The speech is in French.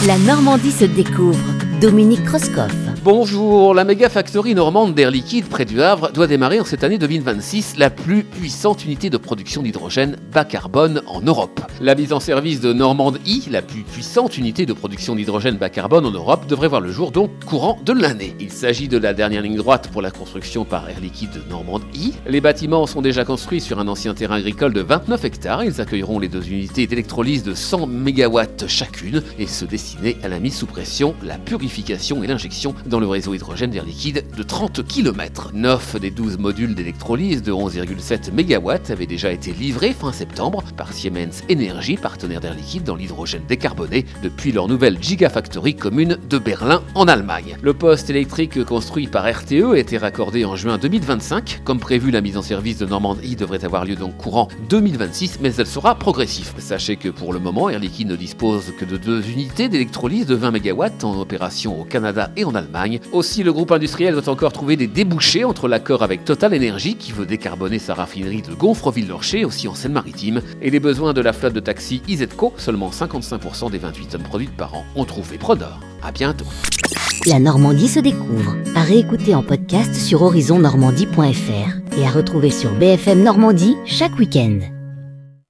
La Normandie se découvre. Dominique Krauskopf. Bonjour, la méga factory normande d'Air Liquide près du Havre doit démarrer en cette année 2026 la plus puissante unité de production d'hydrogène bas carbone en Europe. La mise en service de Normande I, la plus puissante unité de production d'hydrogène bas carbone en Europe, devrait voir le jour donc courant de l'année. Il s'agit de la dernière ligne droite pour la construction par Air Liquide de Normande I. Les bâtiments sont déjà construits sur un ancien terrain agricole de 29 hectares. Ils accueilleront les deux unités d'électrolyse de 100 MW chacune et se destiner à la mise sous pression, la purification et l'injection dans le réseau hydrogène d'Air Liquide de 30 km. 9 des 12 modules d'électrolyse de 11,7 MW avaient déjà été livrés fin septembre par Siemens Energy, partenaire d'Air Liquide dans l'hydrogène décarboné, depuis leur nouvelle Gigafactory commune de Berlin en Allemagne. Le poste électrique construit par RTE a été raccordé en juin 2025. Comme prévu, la mise en service de Normandie devrait avoir lieu donc courant 2026, mais elle sera progressive. Sachez que pour le moment, Air Liquide ne dispose que de 2 unités d'électrolyse de 20 MW en opération au Canada et en Allemagne. Aussi, le groupe industriel doit encore trouver des débouchés entre l'accord avec Total Energy, qui veut décarboner sa raffinerie de Gonfreville-Lorcher, aussi en Seine-Maritime, et les besoins de la flotte de taxis IZETCO. Seulement 55% des 28 tonnes produites par an ont trouvé preneur. À bientôt. La Normandie se découvre. À réécouter en podcast sur horizonnormandie.fr et à retrouver sur BFM Normandie chaque week-end.